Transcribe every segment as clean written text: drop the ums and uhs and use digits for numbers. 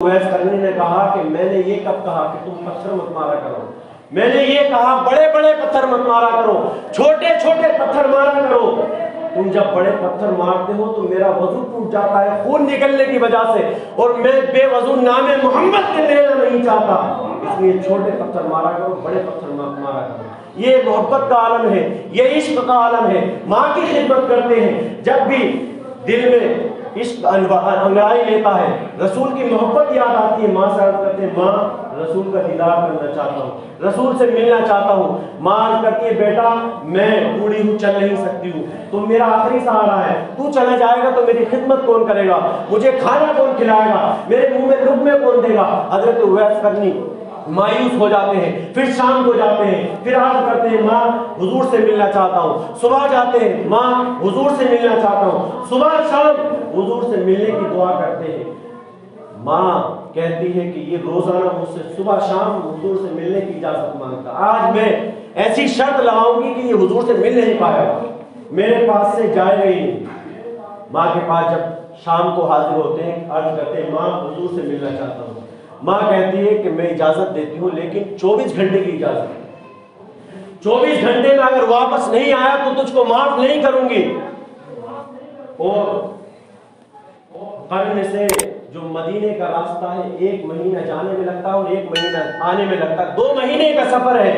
उवैस करनी ने कहा कि मैंने ये कब कहा कि तुम पत्थर मत मारा करो, मैंने ये कहा बड़े बड़े पत्थर मत मारा करो, छोटे छोटे पत्थर मारा करो। तुम जब बड़े पत्थर मारते हो तो मेरा वजू टूट जाता है खून निकलने की वजह से, और मैं बेवजू नामे मोहम्मद के लेना नहीं चाहता, इसलिए छोटे पत्थर मारा करो, बड़े पत्थर मत मारा करो। ये मोहब्बत का आलम है, ये इश्क का आलम है। माँ की खिदमत करते हैं, जब भी दिल में इश्क अंगड़ाई लेता है, रसूल की मोहब्बत याद आती है, माँ से अर्ज करते हैं माँ रसूल का दीदार करना चाहता हूँ, रसूल से मिलना चाहता हूँ। माँ अर्ज करती है बेटा मैं बूढ़ी हूँ, चल नहीं सकती हूँ, तुम मेरा आखिरी सहारा है, तू चला जाएगा तो मेरी खिदमत कौन करेगा, मुझे खाना कौन खिलाएगा, मेरे मुंह में लुक़्मे कौन देगा। हजरत उवैस करनी मायूस हो जाते हैं, फिर शाम को जाते हैं, फिर अर्ज करते हैं माँ हुजूर से मिलना चाहता हूँ। सुबह जाते हैं, माँ हुजूर से मिलना चाहता हूँ। सुबह शाम हुजूर से मिलने की दुआ करते हैं। माँ कहती है कि ये रोजाना मुझसे सुबह शाम हुजूर से मिलने की इजाजत मांगता, आज मैं ऐसी शर्त लगाऊंगी कि ये हुजूर से मिल नहीं पाएगा, मेरे पास से जाएगा ही नहीं। माँ के पास जब शाम को हाजिर होते हैं, अर्ज करते हैं माँ हुजूर से मिलना चाहता हूँ। माँ कहती है कि मैं इजाजत देती हूँ, लेकिन 24 घंटे की इजाजत, 24 घंटे में अगर वापस नहीं आया तो तुझको माफ नहीं करूंगी। और कर्न से जो मदीने का रास्ता है 1 महीना जाने में लगता है और 1 महीना आने में लगता है, 2 महीने का सफर है,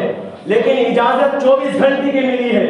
लेकिन इजाजत 24 घंटे की मिली है।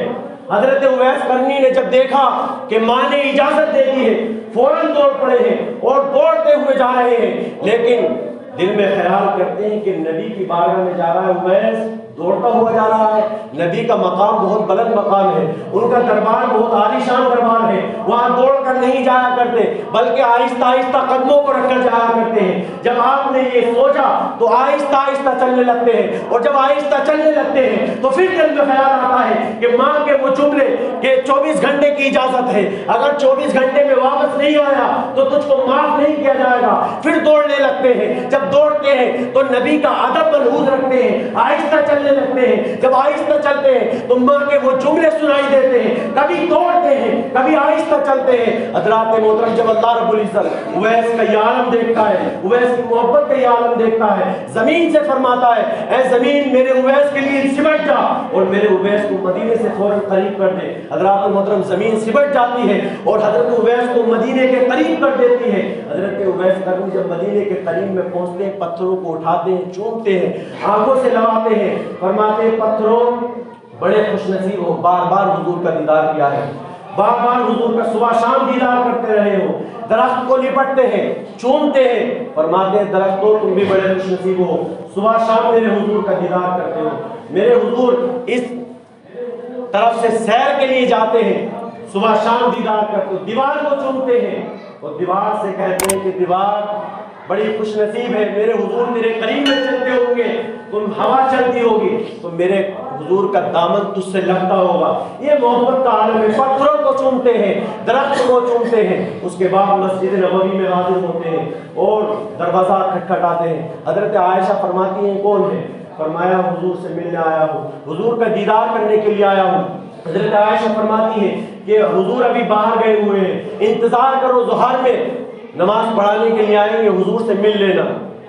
हजरत उवैस करनी ने जब देखा कि माँ ने इजाजत दे दी है, फौरन दौड़ पड़े हैं और दौड़ते हुए जा रहे हैं, लेकिन दिल में ख्याल करते हैं कि नबी की बारगाह में जा रहा है उवैस, दौड़ता हुआ जा रहा है। नबी का मकाम बहुत बुलंद मकाम है, उनका दरबार बहुत आलीशान दरबार है, वहां दौड़ कर नहीं जाया करते बल्कि आहिस्ता आहिस्ता कदमों को रखकर जाया करते हैं। जब आपने ये सोचा तो आहिस्ता आहिस्ता चलने लगते हैं, और जब आहिस्ता चलने लगते हैं तो फिर दिल में ख्याल आता है कि माँ के वो जुमले कि 24 घंटे की इजाजत है, अगर 24 घंटे में वापस नहीं आया तो तुझको माफ नहीं किया जाएगा। फिर दौड़ने लगते हैं, जब दौड़ते हैं तो नबी का अदब मलहूज रखते हैं, आहिस्ता चलने लगते हैं। जब आहिस्ता चलते हैं तो माँ के वो जुमले सुनाई देते हैं, कभी दौड़ते हैं कभी आहिस्ता चलते हैं। हज़रात मोहतरम जब अल्लाह रब्बुल इज्जत उवैस का ये आलम देखता है, उवैस की मोहब्बत का ये आलम देखता है, जमीन से फरमाता है ऐ जमीन मेरे उवैस के लिए सिमट जा और मेरे उवैस को मदीने से फौरन करीब कर दे। हज़रात मोहतरम जमीन सिमट जाती है और हजरत उवैस को मदीने के करीब कर देती है। हजरत उवैस करनी जब मदीने के करीब में पहुंचते हैं, पत्थरों को उठाते हैं, चूमते हैं, आंखों से लगाते हैं, फरमाते हैं पत्थरों बड़े खुशनसीब हो, बार बार हुजूर का दीदार किया है, बार बार हुजूर का सुबह शाम दीदार करते रहे हो। दरख्त को लिपटते हैं, चूमते हैं, फरमाते हैं दरख्तों तुम भी बड़े खुशनसीब हो, सुबह शाम मेरे हुजूर का दीदार करते हो। मेरे हुजूर इस तरफ से सैर के लिए जाते हैं, सुबह शाम दीदार करते हो, दीवार को चूमते हैं और दीवार से कहते हैं कि दीवार बड़ी खुशनसीब है, मेरे हुजूर तेरे करीब में चलते होंगे, तुम हवा चलती होगी तो मेरे हुजूर का दामन तुझसे लगता होगा। ये मोहब्बत का आलम है। पत्थरों को चूमते हैं, दरख्त को चूमते हैं, उसके बाद मस्जिद नबवी में हाजिर होते हैं और दरवाजा खटखटाते हैं। हजरत आयशा फरमाती हैं कौन है? फरमाया हुजूर से मिलने आया हूँ, हुजूर का दीदार करने के लिए आया हूँ। हजरत आयशा फरमाती है कि हुजूर अभी बाहर गए हुए हैं, इंतजार करो, ज़ोहर में नमाज पढ़ाने के लिए आएंगे, हुजूर से मिल लेना।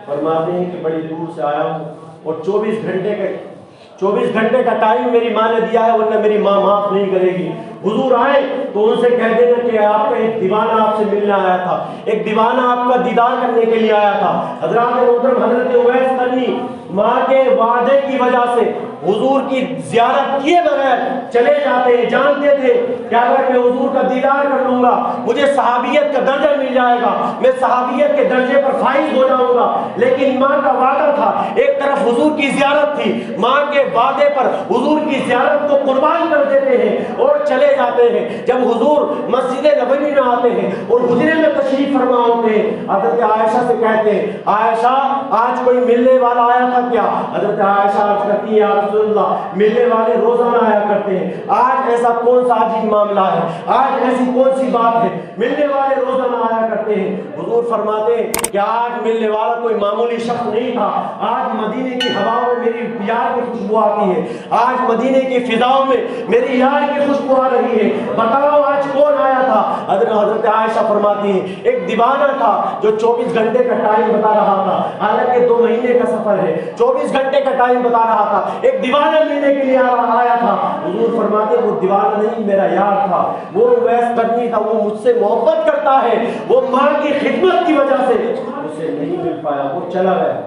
फरमाते हैं कि बड़ी दूर से आया हूँ और 24 घंटे का टाइम मेरी माँ ने दिया है, वरना मेरी माँ माफ नहीं करेगी। हुजूर आए तो उनसे कह देना कि आपका एक दीवाना आपसे मिलने आया था, एक दीवाना आपका दीदार करने के लिए आया था। हजरत मोहतरम हजरत उवैस करनी माँ के वादे की वजह से हुजूर की ज़ियारत किए बगैर चले जाते हैं। जानते थे कि अगर मैं हुजूर का दीदार कर लूंगा मुझे सहाबियत का दर्जा मिल जाएगा, मैं सहाबियत के दर्जे पर फाइज हो जाऊंगा। लेकिन माँ का वादा था, एक तरफ हुजूर की ज़ियारत थी, माँ के वादे पर हुजूर की ज़ियारत को कुर्बान कर देते हैं और चले जाते हैं। जब हुजूर मस्जिद नबवी में आते हैं और हुजरे में तशरीफ फरमा होते हैं, हजरत आयशा से कहते हैं आयशा आज कोई मिलने वाला आया था क्या? हजरत आयशा कहती है या रसूलल्लाह मिलने वाले रोजाना आया करते हैं, आज ऐसा कौन सा अजीब मामला है, आज ऐसी कौन सी बात है, मिलने वाले रोजाना आया करते हैं। हुजूर फरमाते हैं कि आज मिलने वाला कोई मामूली शख्स नहीं था, आज मदीने की हवाओं में मेरी यार की खुशबू आती है, आज मदीने की फिजाओं में मेरी यार की खुशबू आ रही है। बताओ आज آج کون آیا تھا؟ حضرت عائشہ فرماتی ہیں ایک دیوانہ تھا جو 24 گھنٹے کا ٹائم بتا رہا تھا، حالانکہ 2 مہینے کا سفر ہے، 24 گھنٹے کا ٹائم بتا رہا تھا، ایک دیوانہ لینے کے لیے آیا تھا۔ حضور فرماتے ہیں وہ دیوانہ نہیں، میرا یار تھا، وہ اویس قرنی تھا، وہ مجھ سے محبت کرتا ہے، وہ ماں کی خدمت کی وجہ سے اسے نہیں مل پایا، وہ چلا گیا۔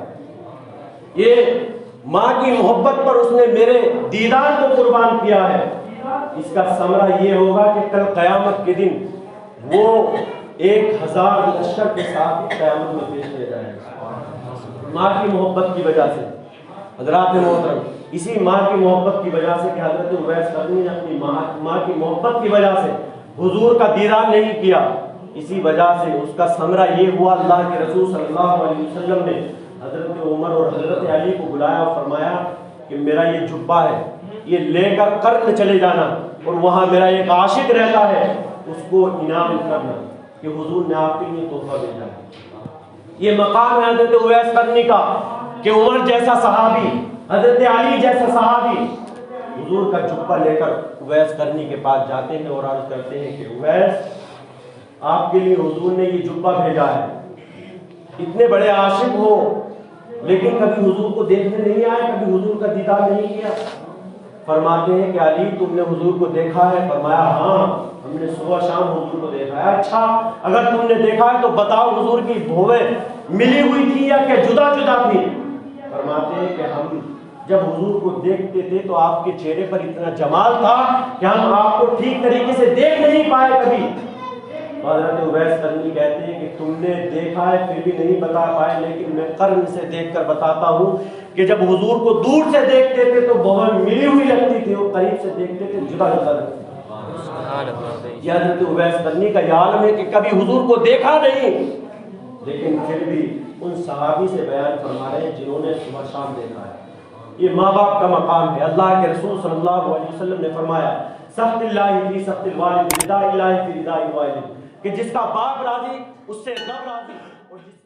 یہ ماں کی محبت پر اس نے میرے دیدار کو قربان کیا ہے۔ اس کا ثمرہ یہ ہوگا کہ کل قیامت کے دن وہ 1000 لشکر کے ساتھ قیامت میں پیش کیا جائے گا، ماں کی محبت کی وجہ سے۔ حضرات محترم، اسی ماں کی محبت کی وجہ سے کہ حضرت اویس قرنی نے اپنی ماں کی محبت کی وجہ سے حضور کا دیدار نہیں کیا، اسی وجہ سے اس کا ثمرہ یہ ہوا، اللہ کے رسول صلی اللہ علیہ وسلم نے حضرت عمر اور حضرت علی کو بلایا اور فرمایا کہ میرا یہ جبہ ہے، یہ لے کر قرن چلے جانا، اور وہاں میرا ایک عاشق رہتا ہے، اس کو انعام کرنا کہ حضور نے آپ کے لیے تحفہ بھیجا ہے۔ یہ مقام ہے حضرت اویس قرنی کا کہ عمر جیسا صحابی، حضرت علی جیسا صحابی حضور کا جبہ لے کر اویس قرنی کے پاس جاتے ہیں اور عرض کرتے ہیں کہ اویس، آپ کے لیے حضور نے یہ جبہ بھیجا ہے، اتنے بڑے عاشق ہو لیکن کبھی حضور کو دیکھنے نہیں آئے، کبھی حضور کا دیدار نہیں کیا۔ فرماتے ہیں کہ علی تم نے حضور کو دیکھا ہے؟ فرمایا ہاں، ہم نے صبح شام حضور کو دیکھا ہے۔ اچھا، اگر تم نے دیکھا ہے تو بتاؤ حضور کی بھویں ملی ہوئی تھی یا کہ جدا جدا تھی؟ فرماتے ہیں کہ ہم جب حضور کو دیکھتے تھے تو آپ کے چہرے پر اتنا جمال تھا کہ ہم آپ کو ٹھیک طریقے سے دیکھ نہیں پائے کبھی۔ حضرت اویس قرنی کہتے ہیں کہ تم نے دیکھا ہے پھر بھی نہیں بتا پائے، لیکن میں قرن سے دیکھ کر بتاتا ہوں کہ جب حضور کو دور سے دیکھتے تھے تو بہت ملی ہوئی لگتی تھی، اور قریب سے دیکھتے تھے جدا جدا لگتی تھی۔ یہ حضرت اویس قرنی کا یہ عالم ہے کہ کبھی حضور کو دیکھا نہیں، لیکن پھر بھی ان صحابی سے بیان فرما رہے ہیں جنہوں نے صبح شام دیکھا ہے۔ یہ ماں باپ کا مقام ہے۔ اللہ کے رسول صلی اللہ علیہ وسلم نے فرمایا سخط اللہ فی سخط الوالد، رضا اللہ فی رضا الوالد، کہ جس کا باپ راضی اس سے رب راضی، اور جس